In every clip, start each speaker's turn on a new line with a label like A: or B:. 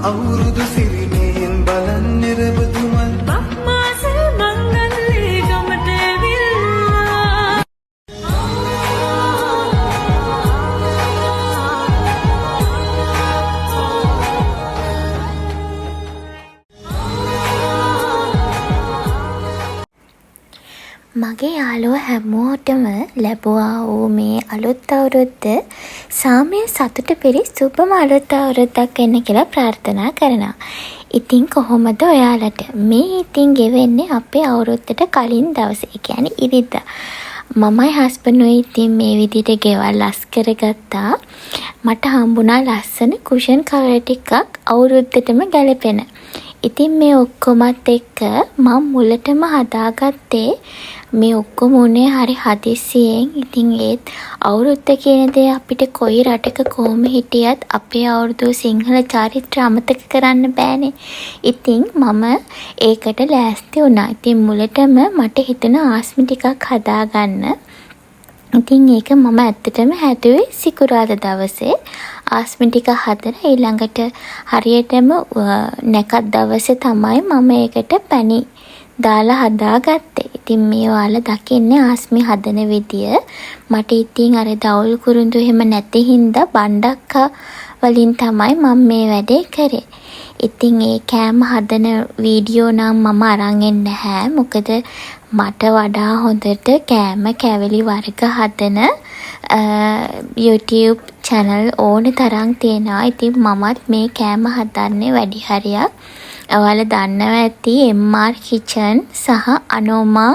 A: අවුරුදු සිරිනයෙන් බලන් නිරබදුමල්
B: බක්මාසල් මංගල්ලේ ගමට ඇවිල්ලා
C: මගේ යාළුවෝ හැමෝටම ලැබුවා වූ මේ අලුත් අවුරුද්ද සාමය සතුට පිරි සුබම අලුත් අවුරුද්දක් වෙන්න කියලා ප්‍රාර්ථනා කරනවා. ඉතින් කොහොමද ඔයාලට? මේ ඉතින් ගෙවෙන්නේ අපේ අවුරුද්දට කලින් දවසේ. ඒ කියන්නේ ඉරිදා. මමයි හස්බන්ඩ්ුයි ඉතින් මේ විදිහට ගෙවල් ලස් කරගත්තා. මට හම්බුණා ලස්සන කුෂන් කවර් ටිකක් අවුරුද්දටම ගැලපෙන. ඉතින් මේ ඔක්කොමත් එක්ක මම මුලටම හදාගත්තේ මේ ඔක්කොම උනේ හරි හදිස්සියෙන්. ඉතින් ඒත් අවුරුද්ද කියන දේ අපිට කොයි රටක කොහොම හිටියත් අපේ අවුරුදු සිංහල චාරිත්‍ර අමතක කරන්න බෑනේ. ඉතින් මම ඒකට ලෑස්ති වුණා. ඉතින් මුලටම මට හිතුණා ආස්මි ටිකක් හදාගන්න. ඉතින් ඒක මම ඇත්තටම හැදුවේ සිකුරාදා දවසේ. ආස්මි ටික හදලා ඊළඟට හරියටම නැකත් දවසේ තමයි මම ඒකට පැණි දාලා හදාගත්තේ. ඉතින් මේ ඔයාලා දකින්නේ ආස්මි හදන විදිය. මට ඉතින් අර දවුල් කුරුඳු එහෙම නැති හින්දා බණ්ඩක්කා වලින් තමයි මම මේ වැඩේ කරේ. ඉතින් ඒ කෑම හදන වීඩියෝ නම් මම අරන් එන්නේ නැහැ. මොකද මට වඩා හොඳට කෑම කැවිලි වර්ග හදන YouTube channel ඕනේ තරම් තියෙනවා. ඉතින් මමත් මේ කෑම හදන්නේ වැඩි හරියක්. ඔයාලා දන්නවා ඇති MR Kitchen සහ අනෝමා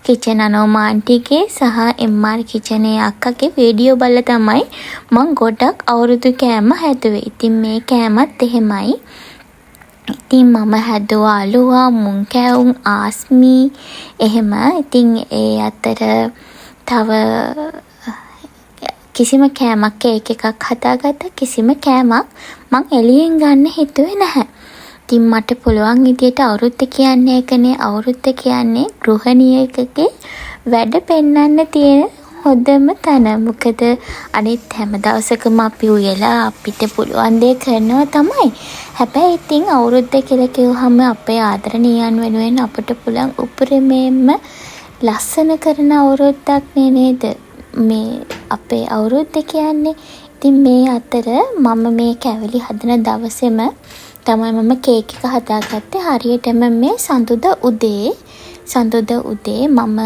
C: Kitchen අනෝමා ආන්ටිගේ සහ MR Kitchen අක්කගේ වීඩියෝ බලලා තමයි මම ගොඩක් අවුරුදු කෑම හැදුවේ. ඉතින් මේ කෑමත් එහෙමයි. ඉතින් මම හැදුවා අලුවා, මුං කැවුම්, ආස්මි එහෙම. ඉතින් ඒ අතර තව කිසිම කෑමක් එක එකක් හදාගත්ත කිසිම කෑමක් මං එළියෙන් ගන්න හිතුවේ නැහැ. ඉතින් මට පුළුවන් විදියට අවුරුද්ද කියන්නේ ඒකනේ. අවුරුද්ද කියන්නේ ගෘහණියකගේ වැඩ පෙන්වන්න තියෙන හොඳම තැන. මොකද අනිත් හැම දවසකම අපි උයලා අපිට පුළුවන් දේ කරනවා තමයි. හැබැයි ඉතින් අවුරුද්ද කියලා කිව්වහම අපේ ආදරණීයන් වෙනුවෙන් අපිට පුළුවන් උපරිමයෙන්ම ලස්සන කරන අවුරුද්දක් නේද මේ අපේ අවුරුද්ද කියන්නේ. ඉතින් මේ අතර මම මේ කැවිලි හදන දවසේම තමයි මම කේක් එක හදාගත්තේ. හරියටම මේ සඳුදා උදේ මම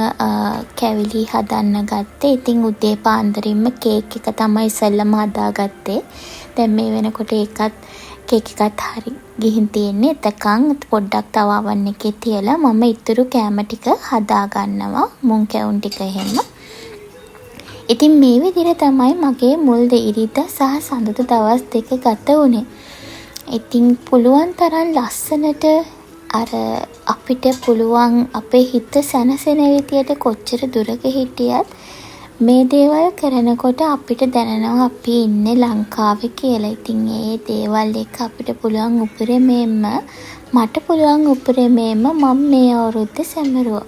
C: කැවිලි හදන්න ගත්තේ. ඉතින් උදේ පාන්දරින්ම කේක් එක තමයි ඉස්සෙල්ලම හදාගත්තේ. දැන් මේ වෙනකොට කේක් එකත් හරි ගිහින් තියෙන්නේ. එතකන් පොඩ්ඩක් තව oven එකේ තියලා මම ඉතුරු කෑම ටික හදා ගන්නවා. මුං කැවුම් ටික එහෙම. ඉතින් මේ විදිහට තමයි මගේ මුල් ඉරිදා සහ සඳුදා දවස් දෙක ගත වුණේ. ඉතින් පුළුවන් තරම් ලස්සනට අර අපිට පුළුවන් අපේ හිත සැනසෙන විදියට කොච්චර දුරක හිටියත් මේ දේවල් කරනකොට අපිට දැනෙනවා අපි ඉන්නේ ලංකාවේ කියලා. ඉතින් ඒ දේවල් එක අපිට පුළුවන් උපරිමයෙන්ම මට පුළුවන් උපරිමයෙන්ම මම මේ අවුරුද්ද සැමරුවා.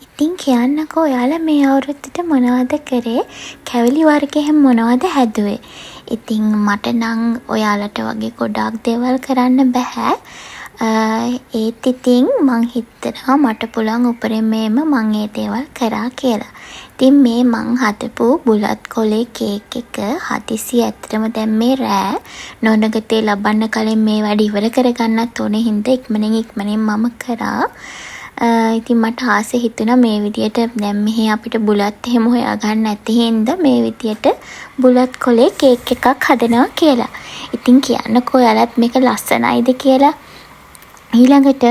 C: ඉතින් කියන්නකෝ ඔයාලා මේ අවුරුද්දට මොනවද කරේ? කැවිලි වර්ගෙ මොනවද හැදුවේ? ඉතින් මට නම් ඔයාලට වගේ ගොඩාක් දේවල් කරන්න බෑ. ඒත් ඉතින් මං හිතනවා මට පුළුවන් උපරිමයෙන්ම මං ඒ දේවල් කරා කියලා. ඉතින් මේ මං හදපු බුලත් කොලේ කේක් එක හදිසි ඇත්තටම දැන් මේ රෑ නොනගතේ ලබන්න කලින් මේ වැඩ ඉවර කරගන්නත් ඕනේ හින්දා ඉක්මනින් මම කරා. ඉතින් මට ආසෙ හිතුණා මේ විදියට දැන් මෙහි අපිට බුලත් එහෙම හොයාගන්න නැති හින්දා මේ විදියට බුලත් කොලේ කේක් එකක් හදනවා කියලා. ඉතින් කියන්නකෝ ඔයාලත් මේක ලස්සනයිද කියලා. ඊළඟට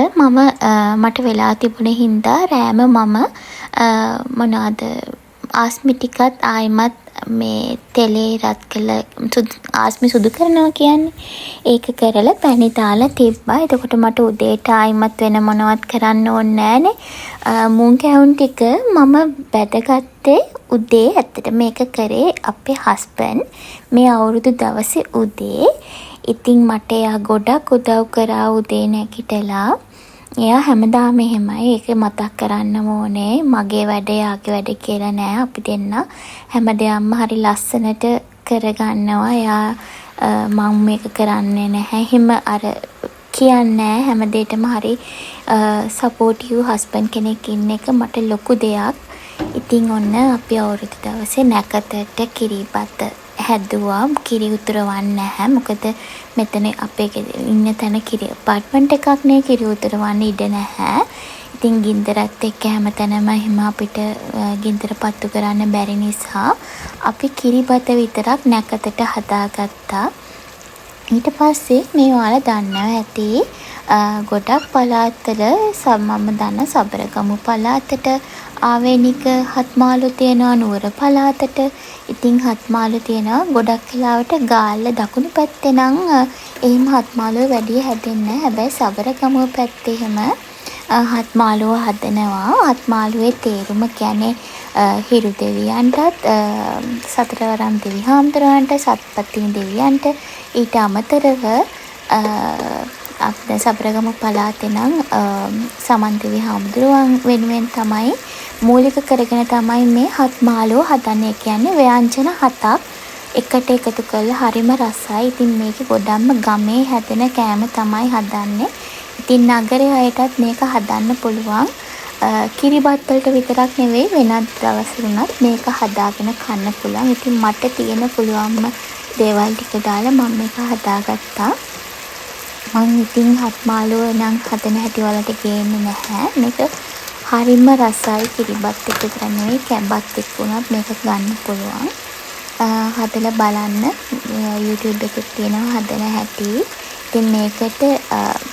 C: මට වෙලා තිබුණේ හින්දා රෑම මම මොනවාද ආස්මි ටිකත් ආයිමත් මේ තෙලේ රත් කළ ආස්මි සුදු කරනවා කියන්නේ. ඒක කරලා පැණි දාලා තිබ්බා. එතකොට මට උදේට ආයිමත් වෙන මොනවත් කරන්න ඕනේ නෑනේ. මුං කැවුම් ටික මම බැදගත්තේ උදේ. ඇත්තට මේක කරේ අපේ හස්බන්ඩ් මේ අවුරුදු දවසේ උදේ. ඉතින් මට එයා ගොඩක් උදව් කරා උදේ නැගිටලා. එයා හැමදාම එහෙමයි. ඒක මතක් කරන්න ඕනේ. මගේ වැඩ යාගේ වැඩ කියලා නෑ. අපි දෙන්න හැමදේම හරි ලස්සනට කරගන්නවා. එයා මම මේක කරන්නේ නැහැ. එහෙම අර කියන්නේ හැම දෙයකම හරි සපෝටිව් හස්බන්ඩ් කෙනෙක් ඉන්න එක මට ලොකු දෙයක්. ඉතින් ඔන්න අපි අවුරුදු දවසේ නැකතට කිරිබත හැදුවා. කිරි උතුරවන්නේ නැහැ. මොකද මෙතන අපේ ඉන්න තැන කිරි අපාර්ට්මන්ට් එකක් නේ, කිරි උතුරවන්න ඉඩ නැහැ. ඉතින් ගින්දරත් එක්ක හැමතැනම එහෙම අපිට ගින්දර පත්තු කරන්න බැරි නිසා අපි කිරිබත විතරක් නැකතට හදාගත්තා. ඊට පස්සේ මේ ඔයාලා දන්නවා ඇති ගොඩක් පළාත්වල මම දන්න සබරගමු පළාතට ආවේනික හත්මාළු තියෙනවා, නුවර පළාතට. ඉතින් හත්මාළු තියෙනවා ගොඩක් වෙලාවට ගාල්ල දකුණු පැත්තේ නම් එහෙම හත්මාළුව වැඩි හැදෙන්නේ නැහැ. හැබැයි සබරගමුව පැත්තේ එහෙම හත්මාළුව හදනවා. හත්මාළුවේ තේරුම කියන්නේ හිරු දෙවියන්ටත්, සතරවරම් දෙවි හාමුදුරුවන්ට, සත්පත්තිනි දෙවියන්ට. ඊට අමතරව සබරගමු පළාතේ නම් සමන් දෙවි හාමුදුරුවන් වෙනුවෙන් තමයි මූලික කරගෙන තමයි මේ හත්මාළුව හදන්නේ. කියන්නේ ව්‍යංජන 7ක් එකට එකතු කරලා හරිම රසයි. ඉතින් මේකේ ගොඩක්ම ගමේ හැදෙන කෑම තමයි හදන්නේ. ඉතින් නගරේ අයටත් මේක හදන්න පුළුවන්. කිරිබත් වලට විතරක් නෙවෙයි වෙනත් දවස් වුණත් මේක හදාගෙන කන්න පුළුවන්. ඉතින් මට තියෙන පුළුවන්ම දේවල් ටික දාලා මම මේක හදාගත්තා. මම ඉතින් හත්මාළුව නම් හදන හැටි වලට ගේන්නේ නැහැ. මේක හරිම රසයි. කිරිබත් එක්ක විතර නෙවෙයි කැබත් එක්ක උනත් මේක ගන්න පුළුවන්. හදලා බලන්න. YouTube එකේ තියෙනවා හදන හැටි. ඉතින් මේකට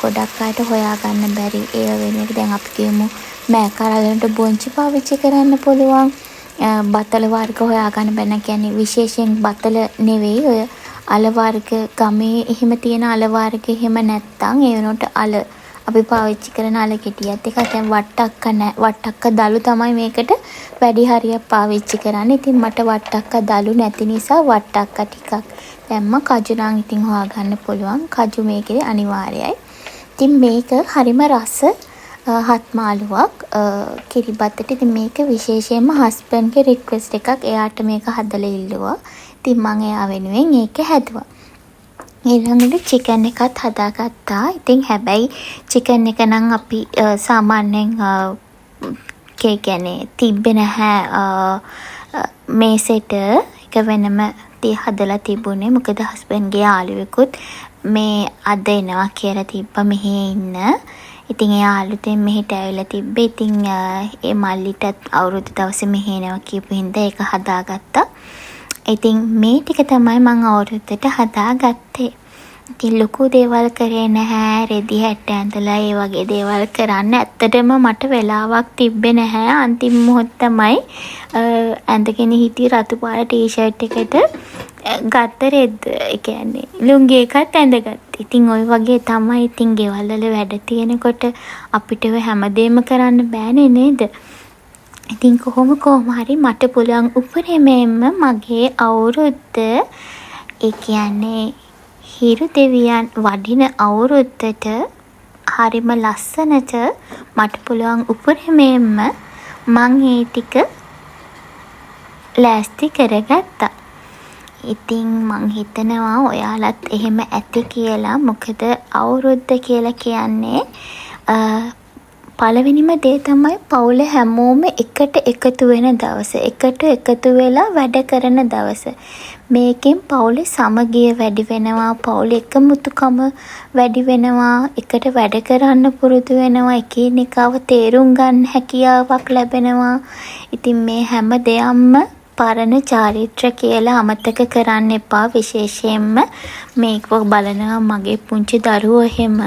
C: ගොඩක් අයට හොයාගන්න බැරි ඒ වෙනුවට දැන් අපි කියමු මෑකරලට බොංචි පාවිච්චි කරන්න පුළුවන්. බතල වර්ග හොයාගන්න බැන්න. කියන්නේ විශේෂයෙන් බතල නෙවෙයි, ඔය අල වර්ග ගමේ එහෙම තියෙන අල වර්ග එහෙම නැත්තම් ඒ වෙනුවට අල අපි පාවිච්චි කරන අල ගෙඩියත් එක දැන් වට්ටක්ක දළු තමයි මේකට වැඩි හරියක් පාවිච්චි කරන්නේ. ඉතින් මට වට්ටක්ක දළු නැති නිසා වට්ටක්ක ටිකක් දැම්ම. කජු නම් ඉතින් හොයාගන්න පුළුවන්. කජු මේකේ අනිවාර්යයි. ඉතින් මේක හරිම රස හත්මාළුවක් කිරිබතට. ඉතින් මේක විශේෂයෙන්ම හස්බන්ඩ්ගේ රික්වෙස්ට් එකක්. එයාට මේක හදලා ඉල්ලුවා. ඉතින් මම එයා වෙනුවෙන් ඒක හැදුවා. ඊළඟට චිකන් එකත් හදාගත්තා. ඉතින් හැබැයි චිකන් එක නම් අපි සාමාන්‍යයෙන් කියන්නේ තිබ්බේ නැහැ මේසෙට. එක වෙනම හදලා තිබුණේ. මොකද හස්බන්ඩ්ගේ යාළුවෙකුත් මේ අද එනවා කියලා තිබ්බා මෙහි ඉන්න. ඉතින් එයා අලුතෙන් මෙහෙට ඇවිල්ලා තිබ්බේ. ඉතින් ඒ මල්ලිටත් අවුරුදු දවසේ මෙහෙ එනවා කියපු හින්දා ඒක හදාගත්තා. ඉතින් මේ ටික තමයි මම අවුරුද්දට හදාගත්තේ. ඉතින් ලොකු දේවල් කරේ නැහැ. රෙදි හැට්ට ඇඳලා ඒ වගේ දේවල් කරන්න ඇත්තටම මට වෙලාවක් තිබ්බේ නැහැ. අන්තිම මොහොත තමයි ඇඳගෙන හිටිය රතු පාට ටී-ෂර්ට් එකට ගත්ත රෙද්ද. ඒ කියන්නේ ලුංගි එකත් ඇඳගත්තා. ඉතින් ওই වගේ තමයි. ඉතින් ගෙවල් වල වැඩ තියෙනකොට අපිට හැමදේම කරන්න බෑනේ නේද? ඉතින් කොහොම හරි මට පුළුවන් උපරිමයෙන්ම මගේ අවුරුද්ද, ඒ කියන්නේ හිරු දෙවියන් වඩින අවුරුද්දට හරිම ලස්සනට මට පුළුවන් උපරිමයෙන්ම මං ඒ ටික ලෑස්ති කරගත්තා. ඉතින් මං හිතනවා ඔයාලත් එහෙම ඇති කියලා. මොකද අවුරුද්ද කියලා කියන්නේ පළවෙනිම දේ තමයි පවුලේ හැමෝම එකට එකතු වෙන දවස. එකට එකතු වෙලා වැඩ කරන දවස. මේකෙන් පවුලේ සමගිය වැඩි වෙනවා. පවුලේ එකමුතුකම වැඩි වෙනවා. එකට වැඩ කරන්න පුරුදු වෙනවා. එකිනෙකාව තේරුම් ගන්න හැකියාවක් ලැබෙනවා. ඉතින් මේ හැම දෙයක්ම පරණ චාරිත්‍ර කියලා අමතක කරන්න එපා. විශේෂයෙන්ම මේක බලනවා මගේ පුංචි දරුවෝ එහෙම.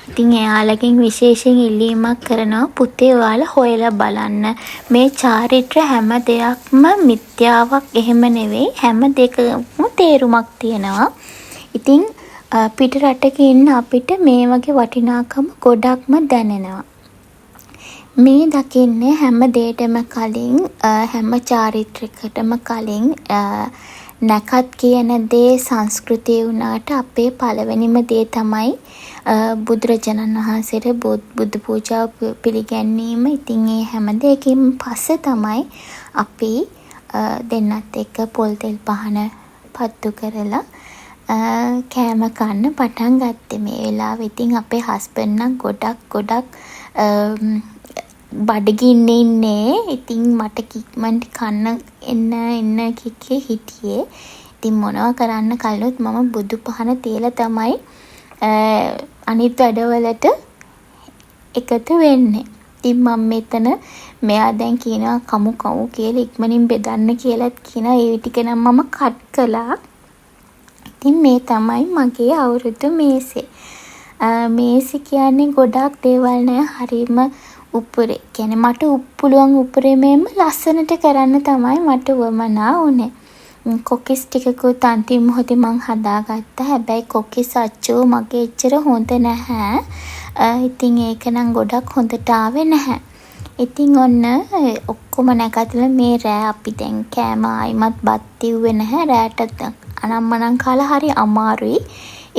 C: ඉතින් එයාලගෙන් විශේෂයෙන් ඉල්ලීමක් කරනවා පුතේ ඔයාලා හොයලා බලන්න. මේ චාරිත්‍ර හැම දෙයක්ම මිත්‍යාවක් එහෙම නෙවෙයි. හැම දෙකම තේරුමක් තියෙනවා. ඉතින් පිට රටක ඉන්න අපිට මේ වගේ වටිනාකම ගොඩක්ම දැනෙනවා. මේ දකින්නේ හැම දෙයකටම කලින් හැම චාරිත්‍රයකටම කලින් නැකත් කියන දේ සංස්කෘතිය වුණාට අපේ පළවෙනිම දේ තමයි බුදුරජාණන් වහන්සේට බුදු පූජාව පිළිගැන්වීම. ඉතින් ඒ හැම දෙයකින් පස්සේ තමයි අපි දෙන්නත් එක්ක පොල් තෙල් පහන පත්තු කරලා කෑම කන්න පටන් ගත්තේ. මේ වෙලාවේ ඉතින් අපේ හස්බන්ඩ් නම් ගොඩක් බඩගින්නේ ඉන්නේ. ඉතින් මට කික්මන්ට් කන්න එන්න කික්කේ හිටියේ. ඉතින් මොනවා කරන්න කලිනුත් මම බුදු පහන තියලා තමයි අනිත් වැඩවලට එකතු වෙන්නේ. ඉතින් මම මෙතන මෙයා දැන් කියනවා කමු කියලා ඉක්මනින් බෙදන්න කියලාත් කියනවා. ඒ ටික නම් මම කට් කළා. ඉතින් මේ තමයි මගේ අවුරුදු මේසේ. මේසෙ කියන්නේ ගොඩාක් දේවල් නෑ. හරීම උපුරේ. කියන්නේ මට පුළුවන් උපුරේමම ලස්සනට කරන්න තමයි මට වමනා වුනේ. කොකිස් ටිකකුත් අන්තිම මොහොතේ මං හදාගත්තා. හැබැයි කොකිස් අච්චෝ මගේ එච්චර හොඳ නැහැ. ඉතින් ඒක නම් ගොඩක් හොඳට ආවේ නැහැ. ඉතින් ඔන්න ඔක්කොම නැගලා මේ රෑ අපි දැන් කෑම ආයිමත් බත් තිව්වේ නැහැ. රෑට අනම්මනම් කාලා හරි අමාරුයි.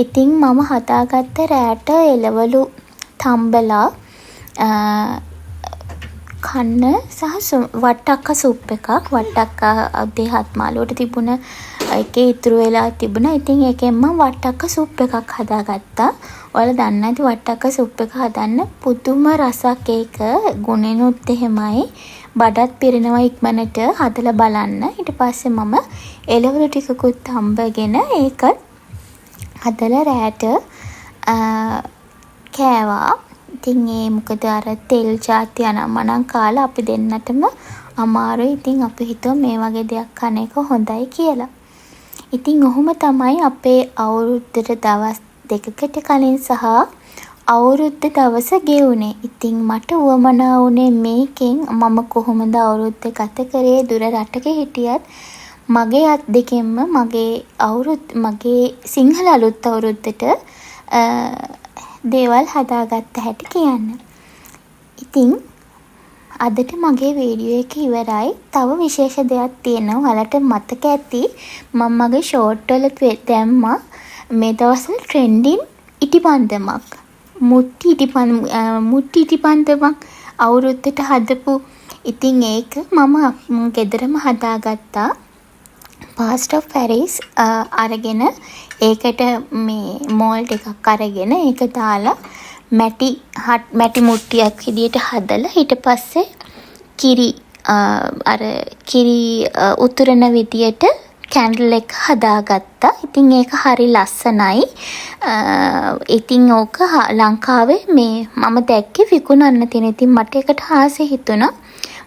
C: ඉතින් මම හදාගත්ත රෑට එළවලු තම්බලා කන්න සහ වට්ටක්ක සුප් එකක්. වට්ටක්ක දෙහත් මාළුවට තිබුණ එකේ ඉතුරු වෙලා තිබුණා. ඉතින් ඒකෙන් මම වට්ටක්ක සුප් එකක් හදාගත්තා. ඔයාලා දන්නේ නැති වට්ටක්ක සුප් එක හදන්න පුදුම රසක් ඒක. ගුණෙනුත් එහෙමයි. බඩත් පිරෙනවා ඉක්මනට. හදලා බලන්න. ඊට පස්සේ මම එළවලු ටිකකුත් හම්බගෙන ඒක හදලා රෑට කෑවා. ඉතින් ඒ මොකද අර තෙල් ಜಾති අනම්මනම් කාලා අපි දෙන්නටම අමාරුයි. ඉතින් අපි හිතුවා මේ වගේ දෙයක් කන එක හොඳයි කියලා. ඉතින් ඔහොම තමයි අපේ අවුරුද්දට දවස් දෙකකට කලින් සහ අවුරුද්ද දවස ගෙවුනේ. ඉතින් මට උවමනා වුණේ මේකෙන් මම කොහොමද අවුරුද්ද ගත කරේ. දුර රටක හිටියත් මගේ අත් දෙකෙන්ම මගේ සිංහල අලුත් අවුරුද්දට දේවල් හදාගත්ත හැටි කියන්න. ඉතින් අදට මගේ වීඩියෝ එක ඉවරයි. තව විශේෂ දෙයක් තියෙනවා. ඔයාලට මතක ඇති මම මගේ ෂෝට් වල දැම්මා මේ දවස්වල ට්‍රෙන්ඩින් ඉටිපන්දමක්. මුට්ටි ඉටිපන්දමක් අවුරුද්දට හදපු. ඉතින් ඒක මම ගෙදරම හදාගත්තා. පාස්ටර් ඔෆ් පැරිස් අරගෙන ඒකට මේ මෝල්ඩ් එකක් අරගෙන ඒක දාලා මැටි මුට්ටියක් විදියට හදලා ඊට පස්සේ කිරි උතුරන විදියට කැන්ඩල් එක හදාගත්තා. ඉතින් ඒක හරි ලස්සනයි. ඉතින් ඕක ලංකාවේ මේ මම දැක්කේ විකුණන්න තියෙන. ඉතින් මට ඒකට ආසෙ හිතුණා.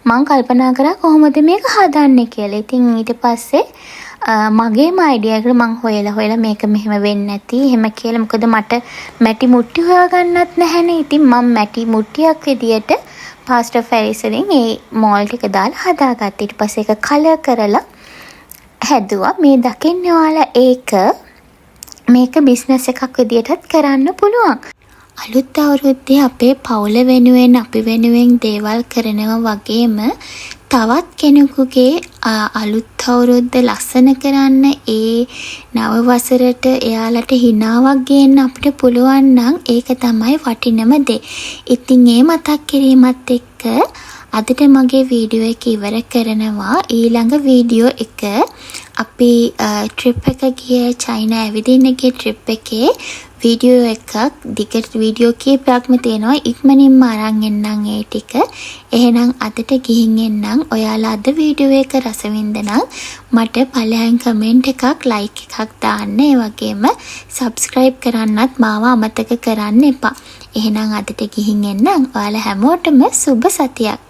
C: මං කල්පනා කරා කොහොමද මේක හදන්නේ කියලා. ඉතින් ඊට පස්සේ මගේම අයිඩියා එකට මං හොයලා මේක මෙහෙම වෙන්නේ නැති එහෙම කියලා. මොකද මට මැටි මුට්ටි හොයාගන්නත් නැහැනේ. ඉතින් මම මැටි මුට්ටියක් විදියට පාස්ටර් පැරිස් වලින් ඒ මෝල්ඩ් එක දාලා හදාගත්තා. ඊට පස්සේ ඒක කලර් කරලා හැදුවා. මේ දකින්නේ ඔයාලා මේක බිස්නස් එකක් විදියටත් කරන්න පුළුවන්. අලුත් අවුරුද්දේ අපේ පවුල වෙනුවෙන් අපි වෙනුවෙන් දේවල් කරනවා වගේම තවත් කෙනෙකුගේ අලුත් අවුරුද්ද ලස්සන කරන්න ඒ නව වසරට එයාලට හිනාවක් ගේන්න අපිට පුළුවන් නම් ඒක තමයි වටිනම දේ. ඉතින් ඒ මතක් කිරීමත් එක්ක අදට මගේ වීඩියෝ එක ඉවර කරනවා. ඊළඟ වීඩියෝ එක අපි ට්‍රිප් එක ගියේ චයිනා ඇවිදින්න ගිය ට්‍රිප් එකේ වීඩියෝ එකක් දිගට වීඩියෝ කීපයක්ම තියෙනවා. ඉක්මනින්ම අරන් එන්නම් ඒ ටික. එහෙනම් අදට ගිහින් එන්නම්. ඔයාලා අද වීඩියෝ එක රස විඳනම් මට පළයන් කමෙන්ට් එකක් ලයික් එකක් දාන්න. ඒ වගේම සබ්ස්ක්‍රයිබ් කරන්නත් මාව අමතක කරන්න එපා. එහෙනම් අදට ගිහින් එන්නම්. ඔයාලා හැමෝටම සුබ සතියක්.